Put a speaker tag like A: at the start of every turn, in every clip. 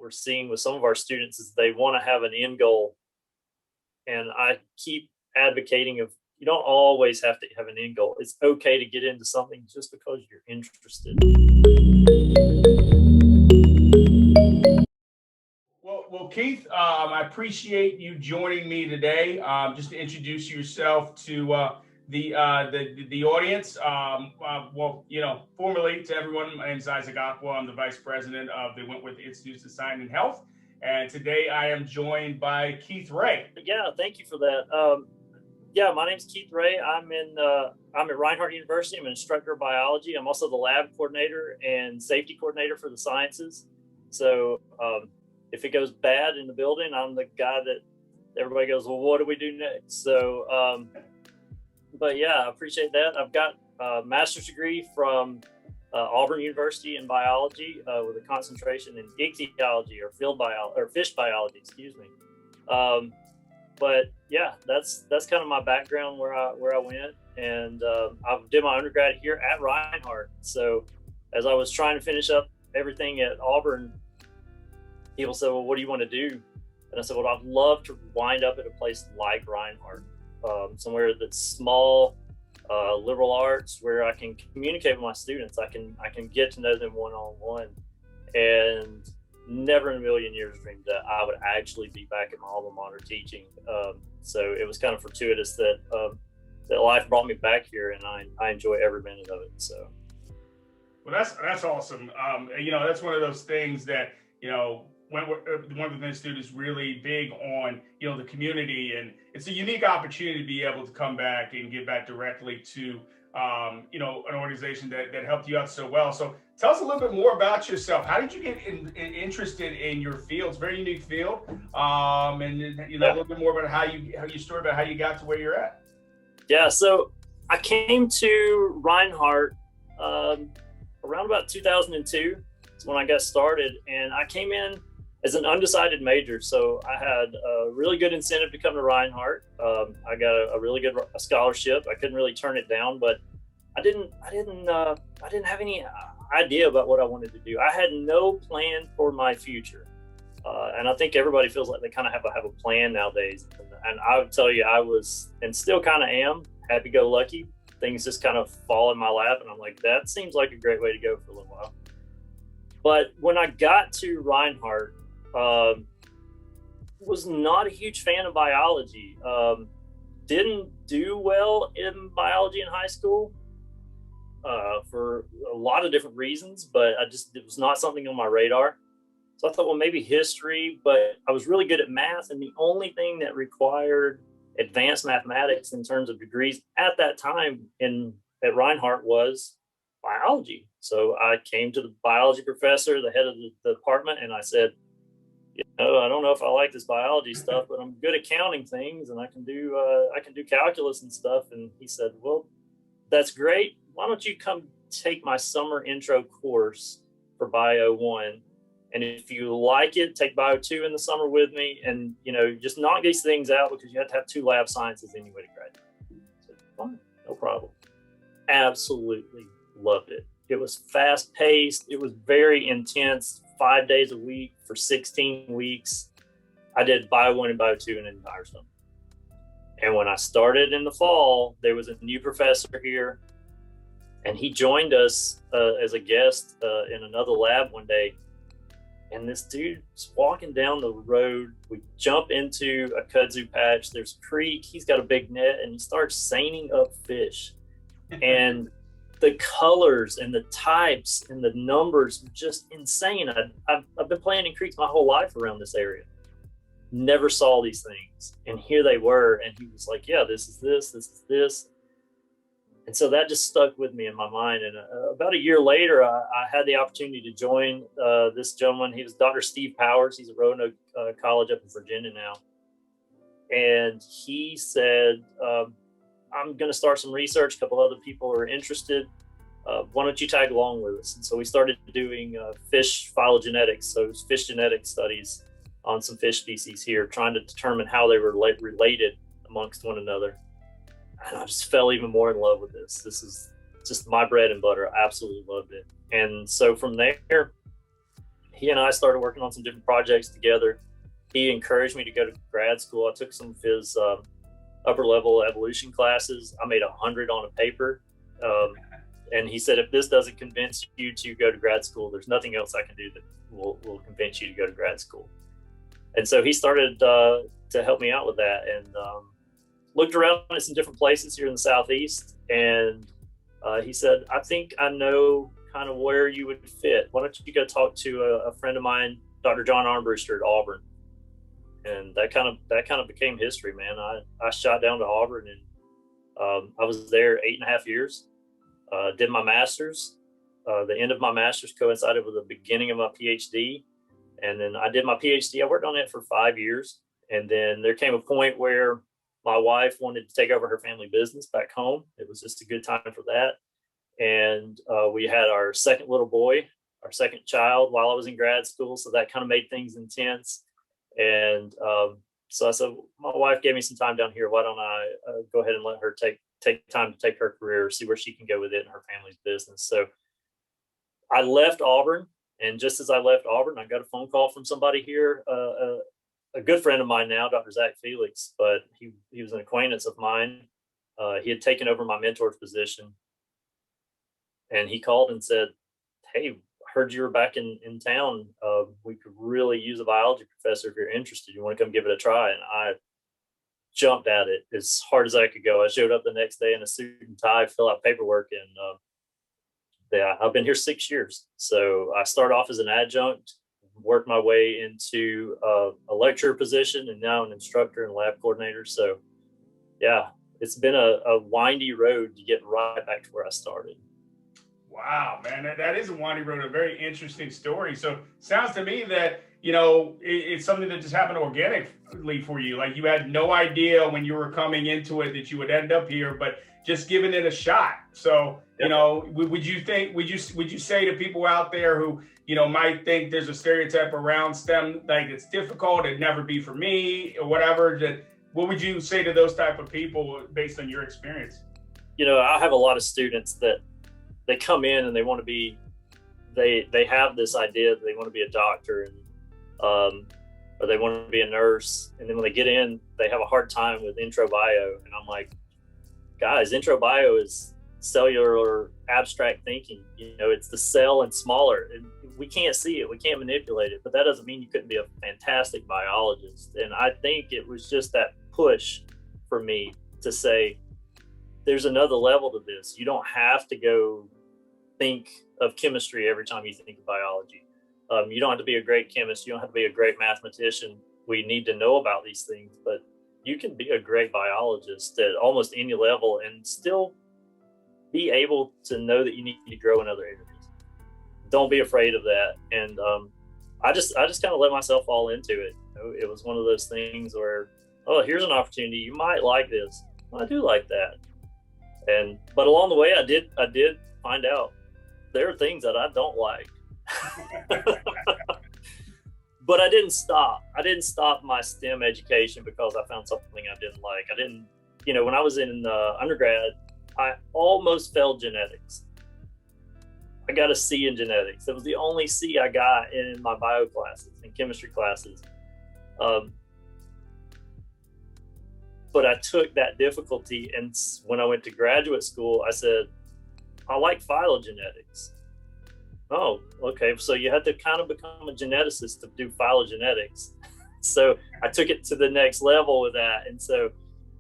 A: we're seeing with some of our students is they want to have an end goal. And I keep advocating of, you don't always have to have an end goal. It's okay to get into something just because you're interested.
B: Well, Keith, I appreciate you joining me today. Just to introduce yourself to the audience. Formally to everyone, my name is Isaac Aqua. I'm the vice president of the Wentworth Institute of Science and Health, and today I am joined by Keith Ray.
A: Yeah, thank you for that. My name's Keith Ray. I'm at Reinhardt University. I'm an instructor of biology. I'm also the lab coordinator and safety coordinator for the sciences. So if it goes bad in the building, I'm the guy that everybody goes, well, what do we do next? So, I appreciate that. I've got a master's degree from Auburn University in biology with a concentration in ichthyology or fish biology, excuse me. That's kind of my background where I went, and I did my undergrad here at Reinhardt. So as I was trying to finish up everything at Auburn, people said, well, what do you want to do? And I said, well, I'd love to wind up at a place like Reinhardt, somewhere that's small, liberal arts, where I can communicate with my students. I can get to know them one-on-one, and never in a million years dreamed that I would actually be back at my alma mater teaching. So it was kind of fortuitous that life brought me back here, and I enjoy every minute of it. So,
B: well, that's awesome. That's one of those things that, Wentworth Institute is really big on, the community, and it's a unique opportunity to be able to come back and give back directly to, an organization that helped you out so well. So tell us a little bit more about yourself. How did you get interested in your field? It's a very unique field. A little bit more about how you got to where you're at.
A: Yeah. So I came to Reinhardt around about 2002 is when I got started, and I came in as an undecided major. So I had a really good incentive to come to Reinhardt. I got a really good scholarship. I couldn't really turn it down, but I didn't have any idea about what I wanted to do. I had no plan for my future. And I think everybody feels like they kind of have a plan nowadays. And I would tell you, I was, and still kind of am, happy-go-lucky. Things just kind of fall in my lap, and I'm like, that seems like a great way to go for a little while. But when I got to Reinhardt, was not a huge fan of biology. Didn't do well in biology in high school for a lot of different reasons, but it was not something on my radar. So I thought, well, maybe history, but I was really good at math, and the only thing that required advanced mathematics in terms of degrees at that time at Reinhardt was biology. So I came to the biology professor, the head of the department, and I said, I don't know if I like this biology stuff, but I'm good at counting things, and I can do calculus and stuff. And he said, well, that's great. Why don't you come take my summer intro course for Bio 1? And if you like it, take Bio 2 in the summer with me, and just knock these things out, because you have to have 2 lab sciences anyway to graduate. I said, fine, no problem. Absolutely loved it. It was fast paced. It was very intense. 5 days a week for 16 weeks. I did Bio 1 and Bio 2 in an entire summer. And when I started in the fall, there was a new professor here, and he joined us as a guest in another lab one day. And this dude's walking down the road. We jump into a kudzu patch. There's a creek. He's got a big net, and he starts seining up fish. And the colors and the types and the numbers were just insane. I've been playing in creeks my whole life around this area. Never saw these things. And here they were. And he was like, yeah, this is this. And so that just stuck with me in my mind. And about a year later, I had the opportunity to join this gentleman. He was Dr. Steve Powers. He's at Roanoke College up in Virginia now. And he said, I'm going to start some research. A couple other people are interested. Why don't you tag along with us? And so we started doing fish phylogenetics, so fish genetic studies on some fish species here, trying to determine how they were related amongst one another. And I just fell even more in love with this. This is just my bread and butter. I absolutely loved it. And so from there, he and I started working on some different projects together. He encouraged me to go to grad school. I took some of his upper level evolution classes. I made 100 on a paper. And he said, if this doesn't convince you to go to grad school, there's nothing else I can do that will convince you to go to grad school. And so he started to help me out with that, and looked around at some different places here in the Southeast. And he said, I think I know kind of where you would fit. Why don't you go talk to a friend of mine, Dr. John Armbruster at Auburn? And that kind of became history, man. I shot down to Auburn, and I was there 8.5 years. Did my master's. The end of my master's coincided with the beginning of my PhD. And then I did my PhD. I worked on it for 5 years. And then there came a point where my wife wanted to take over her family business back home. It was just a good time for that. And we had our second little boy, our second child, while I was in grad school. So that kind of made things intense. And so I said, my wife gave me some time down here. Why don't I go ahead and let her take time to take her career, see where she can go with it in her family's business. So I left Auburn. And just as I left Auburn, I got a phone call from somebody here, a good friend of mine now, Dr. Zach Felix, but he was an acquaintance of mine. He had taken over my mentor's position. And he called and said, hey, heard you were back in town. We could really use a biology professor if you're interested. You want to come give it a try? And I jumped at it as hard as I could go. I showed up the next day in a suit and tie, fill out paperwork, and yeah, I've been here 6 years. So I started off as an adjunct, worked my way into a lecturer position, and now an instructor and lab coordinator. So yeah, it's been a windy road to get right back to where I started.
B: Wow, man, that is a windy road, a very interesting story. So sounds to me that, you know, it's something that just happened organically for you. Like you had no idea when you were coming into it that you would end up here, but just giving it a shot. So, you know, would you say to people out there who, you know, might think there's a stereotype around STEM, like it's difficult, it'd never be for me or whatever, that what would you say to those type of people based on your experience?
A: You know, I have a lot of students that they come in and they want to be, they have this idea that they want to be a doctor, and or they want to be a nurse. And then when they get in, they have a hard time with intro bio. And I'm like, guys, intro bio is cellular abstract thinking. You know, it's the cell and smaller. And we can't see it, we can't manipulate it, but that doesn't mean you couldn't be a fantastic biologist. And I think it was just that push for me to say, there's another level to this. You don't have to go think of chemistry every time you think of biology. You don't have to be a great chemist. You don't have to be a great mathematician. We need to know about these things, but you can be a great biologist at almost any level and still be able to know that you need to grow in other areas. Don't be afraid of that. And I just kind of let myself fall into it. You know, it was one of those things where, oh, here's an opportunity. You might like this. Well, I do like that. But along the way, I did find out there are things that I don't like. But I didn't stop. I didn't stop my STEM education because I found something I didn't like. I didn't, you know, when I was in undergrad, I almost failed genetics. I got a C in genetics. It was the only C I got in my bio classes and chemistry classes. But I took that difficulty, and when I went to graduate school, I said, I like phylogenetics. Oh, okay. So you had to kind of become a geneticist to do phylogenetics. So I took it to the next level with that. And so,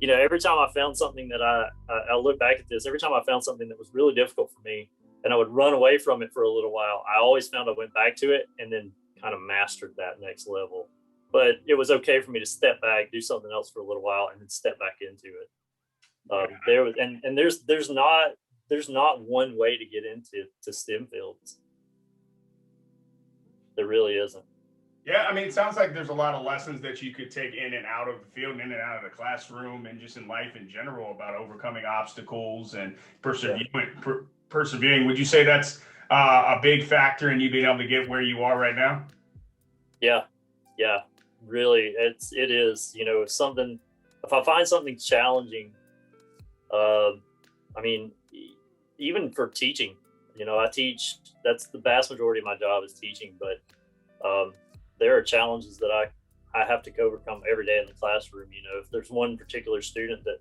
A: you know, every time I found something that I look back at this, every time I found something that was really difficult for me and I would run away from it for a little while, I always found I went back to it and then kind of mastered that next level. But it was okay for me to step back, do something else for a little while, and then step back into it. There's not one way to get into STEM fields. There really isn't.
B: Yeah, I mean, it sounds like there's a lot of lessons that you could take in and out of the field, in and out of the classroom, and just in life in general about overcoming obstacles and persevering. Would you say that's a big factor in you being able to get where you are right now?
A: Yeah, really, it is. You know, if I find something challenging, I mean, even for teaching, you know, I teach. That's the vast majority of my job is teaching, but Um, there are challenges that I have to overcome every day in the classroom. If there's one particular student that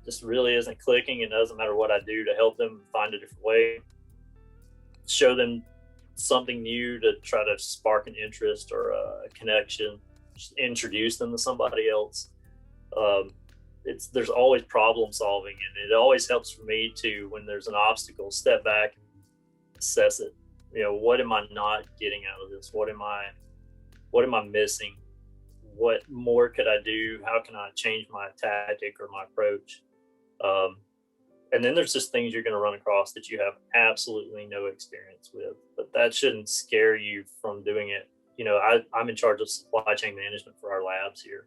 A: just really isn't clicking, it doesn't matter what I do to help them find a different way, show them something new to try to spark an interest or a connection, introduce them to somebody else. Um, there's always problem solving, and it always helps for me to, when there's an obstacle, step back and assess it. What am I not getting out of this? What am I missing? What more could I do? How can I change my tactic or my approach? And then there's just things you're going to run across that you have absolutely no experience with, but that shouldn't scare you from doing it. I'm in charge of supply chain management for our labs here,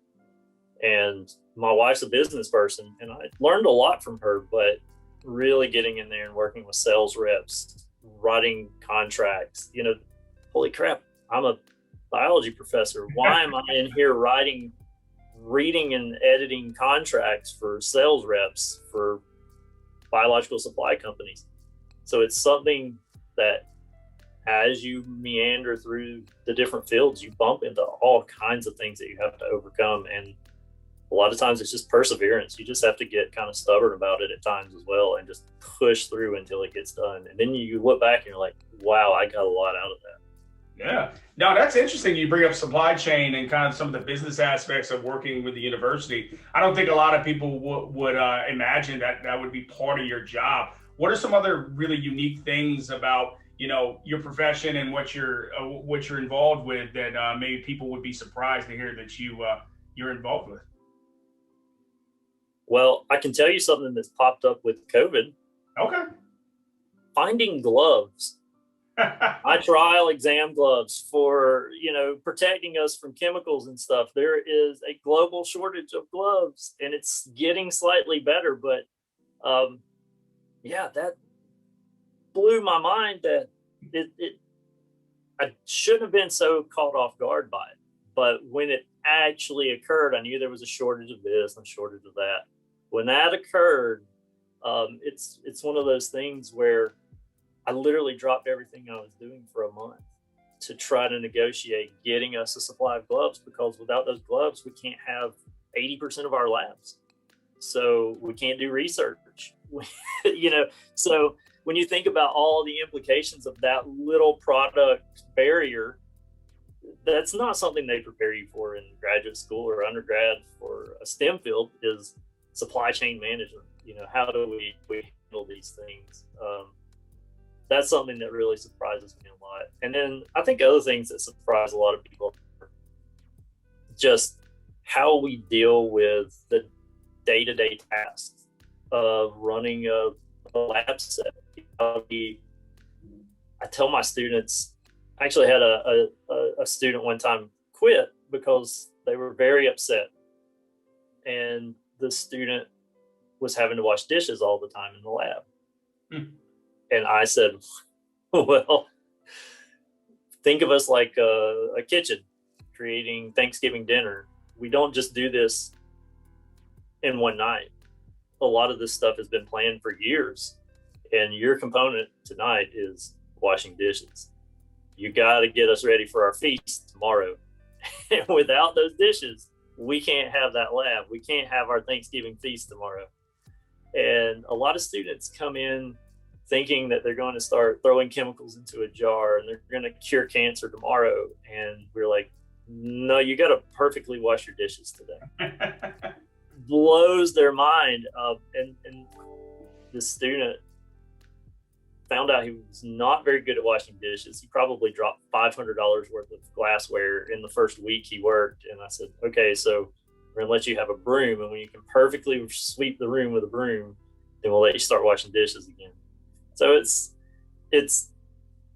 A: and my wife's a business person, and I learned a lot from her, but really getting in there and working with sales reps, writing contracts, holy crap, I'm a biology professor. Why am I in here reading and editing contracts for sales reps for biological supply companies? So it's something that, as you meander through the different fields, you bump into all kinds of things that you have to overcome. And a lot of times it's just perseverance. You just have to get kind of stubborn about it at times as well, and just push through until it gets done. And then you look back and you're like, wow, I got a lot out of that.
B: Yeah. No, that's interesting. You bring up supply chain and kind of some of the business aspects of working with the university. I don't think a lot of people would imagine that would be part of your job. What are some other really unique things about, your profession and what you're involved with that maybe people would be surprised to hear that you're involved with?
A: Well, I can tell you something that's popped up with COVID.
B: Okay.
A: Finding gloves. Trial exam gloves for, protecting us from chemicals and stuff. There is a global shortage of gloves, and it's getting slightly better. But that blew my mind that I shouldn't have been so caught off guard by it. But when it actually occurred, I knew there was a shortage of this and a shortage of that. When that occurred, it's one of those things where I literally dropped everything I was doing for a month to try to negotiate getting us a supply of gloves, because without those gloves, we can't have 80% of our labs. So we can't do research, So when you think about all the implications of that little product barrier, that's not something they prepare you for in graduate school or undergrad for a STEM field, is supply chain management. How do we handle these things? That's something that really surprises me a lot. And then I think other things that surprise a lot of people are just how we deal with the day-to-day tasks of running a lab set. I tell my students, I actually had a student one time quit because they were very upset. And the student was having to wash dishes all the time in the lab. And I said, well, think of us like a kitchen creating Thanksgiving dinner. We don't just do this in one night. A lot of this stuff has been planned for years. And your component tonight is washing dishes. You got to get us ready for our feast tomorrow. And without those dishes, we can't have that lab. We can't have our Thanksgiving feast tomorrow. And a lot of students come in thinking that they're going to start throwing chemicals into a jar and they're going to cure cancer tomorrow. And we're like, no, you got to perfectly wash your dishes today. Blows their mind. And the student found out he was not very good at washing dishes. He probably dropped $500 worth of glassware in the first week he worked. And I said, okay, so we're going to let you have a broom. And when you can perfectly sweep the room with a broom, then we'll let you start washing dishes again. So it's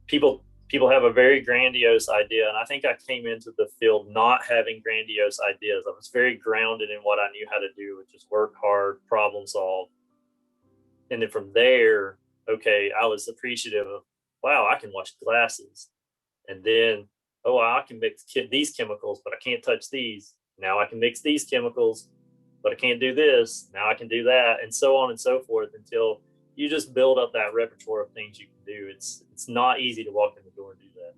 A: people have a very grandiose idea. And I think I came into the field not having grandiose ideas. I was very grounded in what I knew how to do, which is work hard, problem solve. And then from there, okay, I was appreciative of, wow, I can wash glasses. And then, oh, I can mix these chemicals, but I can't touch these. Now I can mix these chemicals, but I can't do this. Now I can do that, and so on and so forth, until you just build up that repertoire of things you can do. It's not easy to walk in the door and do that.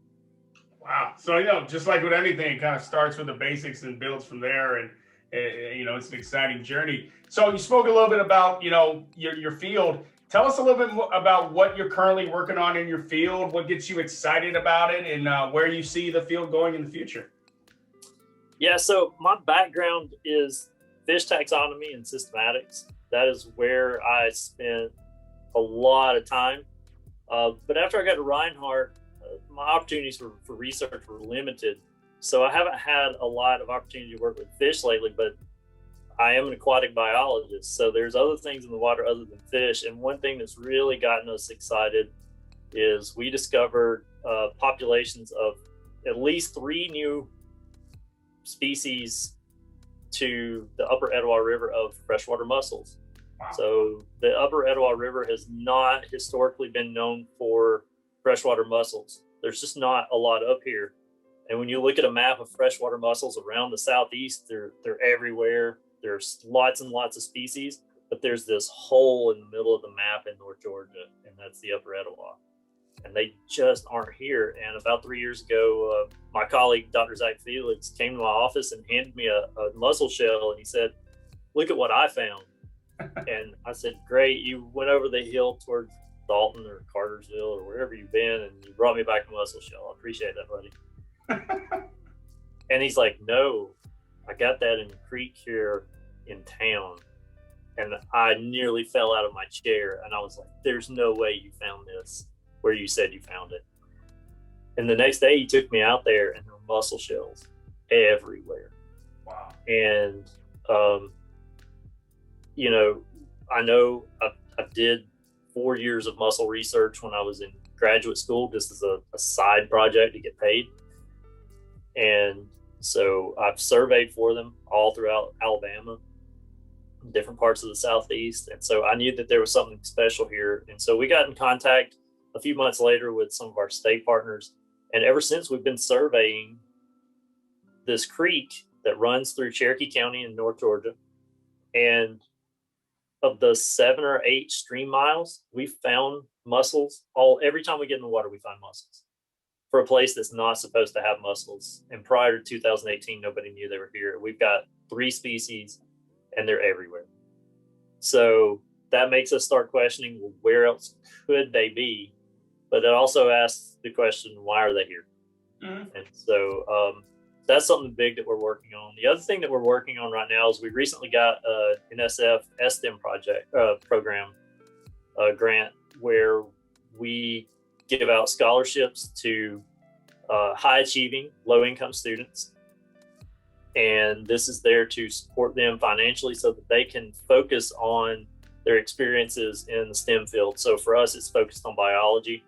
B: Wow. So, just like with anything, it kind of starts with the basics and builds from there. And, it's an exciting journey. So you spoke a little bit about, your field. Tell us a little bit more about what you're currently working on in your field, what gets you excited about it, and where you see the field going in the future.
A: Yeah, so my background is fish taxonomy and systematics. That is where I spent a lot of time. But after I got to Reinhardt, my opportunities for research were limited. So I haven't had a lot of opportunity to work with fish lately, but I am an aquatic biologist. So there's other things in the water other than fish. And one thing that's really gotten us excited is we discovered populations of at least 3 new species to the upper Etowah River of freshwater mussels.
B: Wow.
A: So the upper Etowah River has not historically been known for freshwater mussels. There's just not a lot up here. And when you look at a map of freshwater mussels around the southeast, they're everywhere. There's lots and lots of species, but there's this hole in the middle of the map in North Georgia, and that's the upper Etowah. And they just aren't here. And about 3 years ago, my colleague, Dr. W.I.S.H, came to my office and handed me a mussel shell, and he said, "Look at what I found." And I said, "Great, you went over the hill towards Dalton or Cartersville or wherever you've been, and you brought me back a mussel shell. I appreciate that, buddy." And he's like, "No, I got that in the creek here in town." And I nearly fell out of my chair. And I was like, "There's no way you found this where you said you found it." And the next day he took me out there, and there were mussel shells everywhere.
B: Wow.
A: And, I know I did 4 years of mussel research when I was in graduate school, just as a side project to get paid. And so I've surveyed for them all throughout Alabama, different parts of the Southeast. And so I knew that there was something special here. And so we got in contact a few months later with some of our state partners. And ever since, we've been surveying this creek that runs through Cherokee County in North Georgia. And of the 7 or 8 stream miles, we found mussels. Every time we get in the water, we find mussels for a place that's not supposed to have mussels. And prior to 2018, nobody knew they were here. We've got 3 species, and they're everywhere. So that makes us start questioning, well, where else could they be? But it also asks the question, why are they here? Mm-hmm. And so that's something big that we're working on. The other thing that we're working on right now is we recently got an SF STEM program grant where we give out scholarships to high achieving, low income students. And this is there to support them financially so that they can focus on their experiences in the STEM field. So for us, it's focused on biology.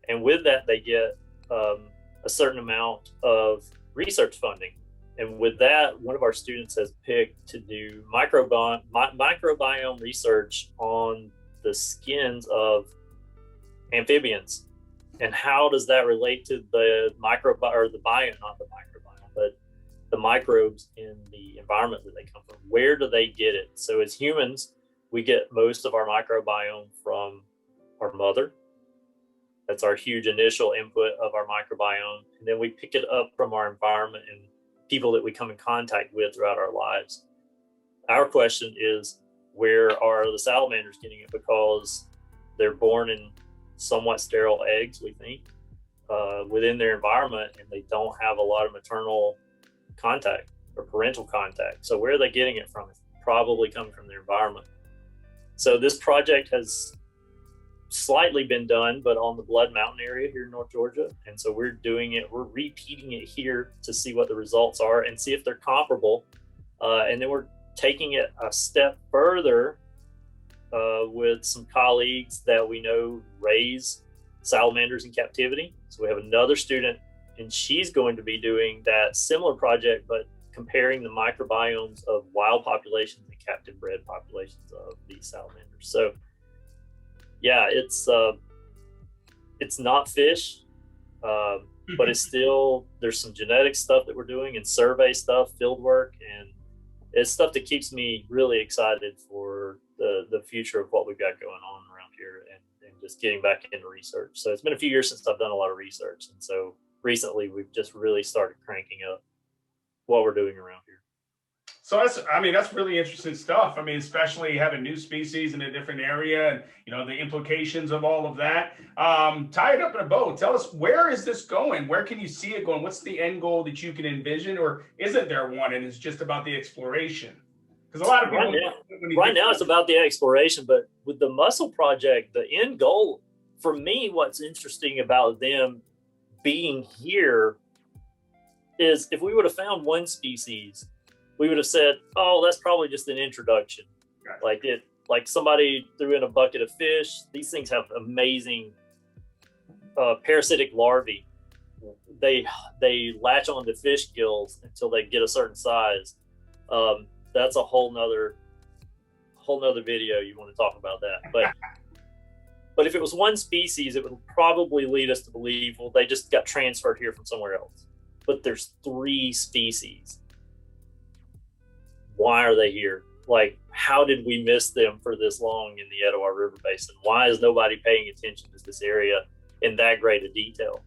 A: And with that, they get a certain amount of research funding. And with that, one of our students has picked to do microbiome research on the skins of amphibians. And how does that relate to the biome, not the microbiome, but the microbes in the environment that they come from? Where do they get it? So as humans, we get most of our microbiome from our mother. That's our huge initial input of our microbiome. And then we pick it up from our environment and people that we come in contact with throughout our lives. Our question is, where are the salamanders getting it? Because they're born in somewhat sterile eggs, we think, within their environment, and they don't have a lot of maternal contact or parental contact. So where are they getting it from? It's probably coming from their environment. So this project has slightly been done, but on the Blood Mountain area here in North Georgia. And so we're repeating it here to see what the results are and see if they're comparable. And then we're taking it a step further with some colleagues that we know raise salamanders in captivity. So we have another student, and she's going to be doing that similar project, but comparing the microbiomes of wild populations and captive bred populations of these salamanders. So yeah, it's not fish, but it's still, there's some genetic stuff that we're doing and survey stuff, field work, and it's stuff that keeps me really excited for the future of what we've got going on around here and just getting back into research. So it's been a few years since I've done a lot of research. And so recently we've just really started cranking up what we're doing around here.
B: So that's really interesting stuff. I mean, especially having new species in a different area, and the implications of all of that. Tie it up in a bow. Tell us, where is this going? Where can you see it going? What's the end goal that you can envision, or isn't there one, and it's just about the exploration? Because a lot of people
A: right now it's about the exploration, but with the mussel project, the end goal for me, what's interesting about them being here is if we would have found one species, we would have said, oh, that's probably just an introduction. Gotcha. Like somebody threw in a bucket of fish. These things have amazing parasitic larvae. They latch onto fish gills until they get a certain size. That's a whole nother video. You want to talk about that, but if it was one species, it would probably lead us to believe, well, they just got transferred here from somewhere else. But there's 3 species. Why are they here? Like, how did we miss them for this long in the Etowah River Basin? Why is nobody paying attention to this area in that great a detail?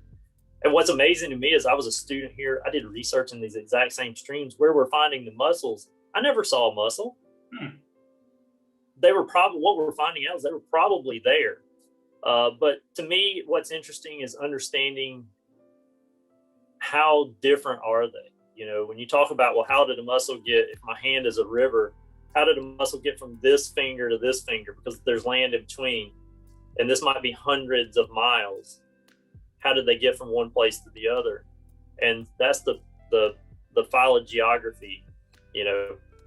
A: And what's amazing to me is I was a student here. I did research in these exact same streams where we're finding the mussels. I never saw a mussel. They were probably, what we're finding out is they were probably there. But to me, what's interesting is understanding how different are they? When you talk about, well, how did a mussel get, if my hand is a river, how did a mussel get from this finger to this finger? Because there's land in between, and this might be hundreds of miles. How did they get from one place to the other? And that's the phylogeography.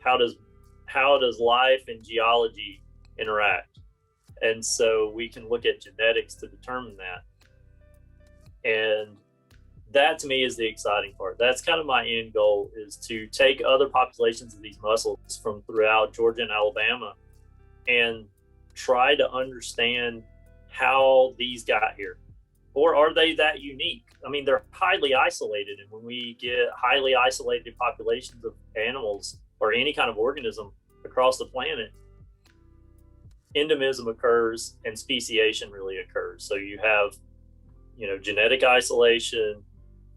A: How does life and geology interact? And so we can look at genetics to determine that. And that to me is the exciting part. That's kind of my end goal, is to take other populations of these mussels from throughout Georgia and Alabama and try to understand how these got here. Or are they that unique? I mean, they're highly isolated. And when we get highly isolated populations of animals or any kind of organism across the planet, endemism occurs and speciation really occurs. So you have, genetic isolation,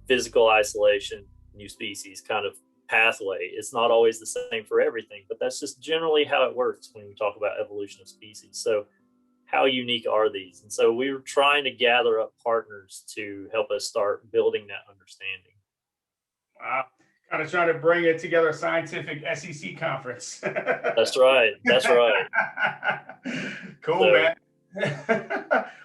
A: physical isolation, new species kind of pathway. It's not always the same for everything, but that's just generally how it works when we talk about evolution of species. So how unique are these? And so we were trying to gather up partners to help us start building that understanding.
B: Wow. Kind of trying to bring it together, a scientific SEC conference.
A: That's right.
B: Cool, so, man.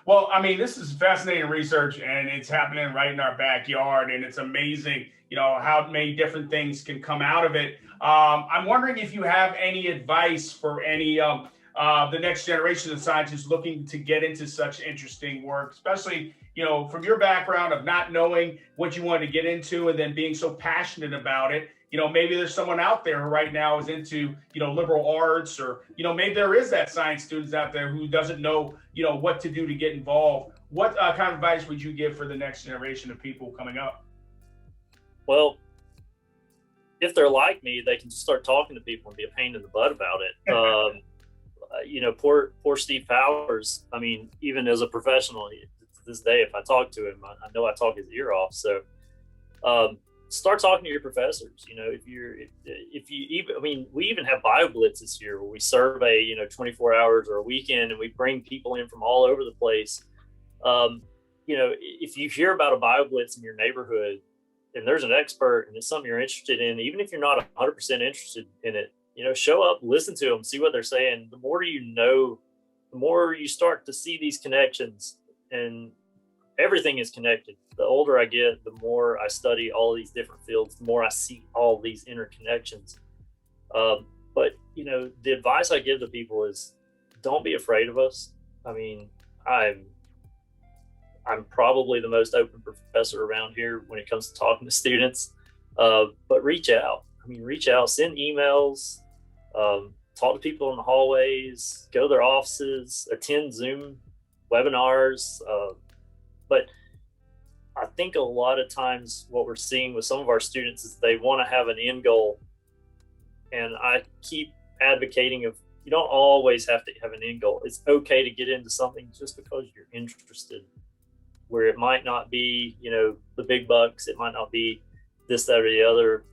B: Well, I mean, this is fascinating research, and it's happening right in our backyard, and it's amazing, how many different things can come out of it. I'm wondering if you have any advice for any the next generation of scientists looking to get into such interesting work, especially, from your background of not knowing what you wanted to get into and then being so passionate about it. Maybe there's someone out there who right now is into, liberal arts, or, maybe there is that science students out there who doesn't know, what to do to get involved. What kind of advice would you give for the next generation of people coming up?
A: Well, if they're like me, they can just start talking to people and be a pain in the butt about it. Poor Steve Powers. I mean, even as a professional, to this day, if I talk to him, I know I talk his ear off. So, start talking to your professors. We even have bio blitzes here where we survey, 24 hours or a weekend, and we bring people in from all over the place. If you hear about a bio blitz in your neighborhood and there's an expert and it's something you're interested in, even if you're not 100% interested in it, show up, listen to them, see what they're saying. The more the more you start to see these connections, and everything is connected. The older I get, the more I study all these different fields, the more I see all these interconnections. But the advice I give to people is, don't be afraid of us. I mean, I'm probably the most open professor around here when it comes to talking to students. But reach out. Reach out, send emails, talk to people in the hallways, go to their offices, attend Zoom webinars. But I think a lot of times what we're seeing with some of our students is they want to have an end goal. And I keep advocating of, you don't always have to have an end goal. It's okay to get into something just because you're interested. where it might not be, the big bucks, it might not be this, that, or the other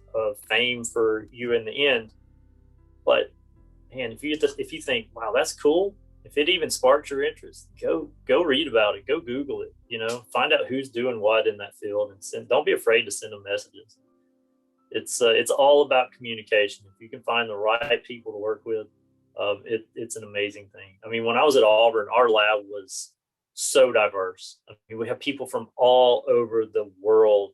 A: fame for you in the end. But man, if you think, wow, that's cool, if it even sparks your interest, go read about it, go Google it, find out who's doing what in that field, and don't be afraid to send them messages. It's all about communication. If you can find the right people to work with, it's an amazing thing. I mean, when I was at Auburn, our lab was so diverse. I mean, we have people from all over the world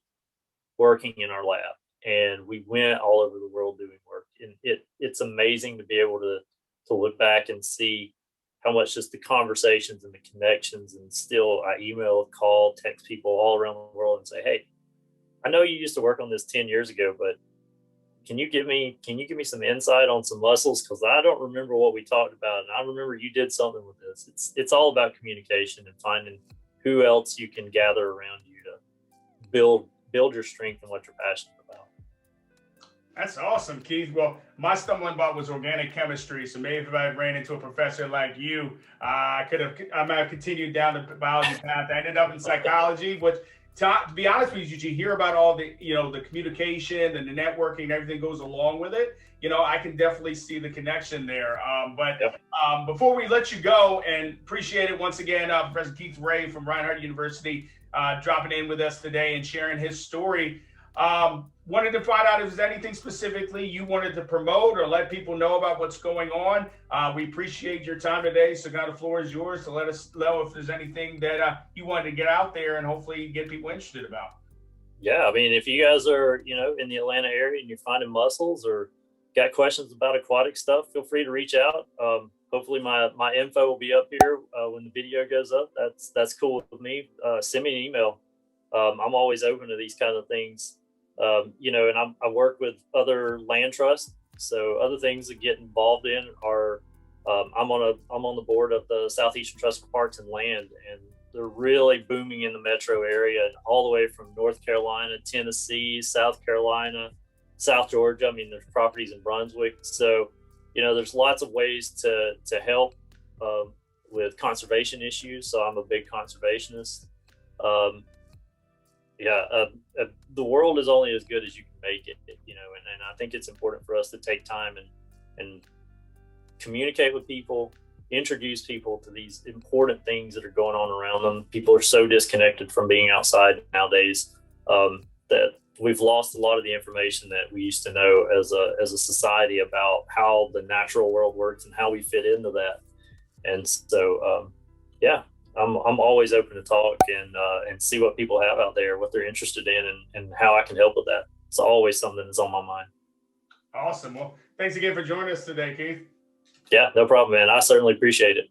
A: working in our lab, and we went all over the world doing work. And it's amazing to be able to look back and see how much just the conversations and the connections, and still I email, call, text people all around the world and say, hey, I know you used to work on this 10 years ago, but can you give me some insight on some muscles? Because I don't remember what we talked about, and I remember you did something with this. It's all about communication and finding who else you can gather around you to build your strength and what you're passionate about.
B: That's awesome, Keith. Well, my stumbling block was organic chemistry, so maybe if I ran into a professor like you, I might have continued down the biology path. I ended up in psychology, which, to be honest with you hear about all the, the communication and the networking and everything goes along with it. I can definitely see the connection there. Before we let you go, and appreciate it once again, Professor Keith Ray from Reinhardt University dropping in with us today and sharing his story. Wanted to find out if there's anything specifically you wanted to promote or let people know about what's going on. We appreciate your time today. So now the floor is yours to let us know if there's anything that you wanted to get out there and hopefully get people interested about.
A: Yeah, I mean, if you guys are, in the Atlanta area and you're finding mussels or got questions about aquatic stuff, feel free to reach out. Hopefully my info will be up here when the video goes up. That's cool with me. Send me an email. I'm always open to these kind of things. And I work with other land trusts. So other things that get involved in are, I'm on the board of the Southeastern Trust for Parks and Land, and they're really booming in the metro area, and all the way from North Carolina, Tennessee, South Carolina, South Georgia. I mean, there's properties in Brunswick. So, there's lots of ways to help with conservation issues. So I'm a big conservationist. The world is only as good as you can make it, and I think it's important for us to take time and communicate with people, introduce people to these important things that are going on around them. People are so disconnected from being outside nowadays that we've lost a lot of the information that we used to know as a society about how the natural world works and how we fit into that. And so, I'm always open to talk and see what people have out there, what they're interested in, and how I can help with that. It's always something that's on my mind.
B: Awesome. Well, thanks again for joining us today, Keith.
A: Yeah, no problem, man. I certainly appreciate it.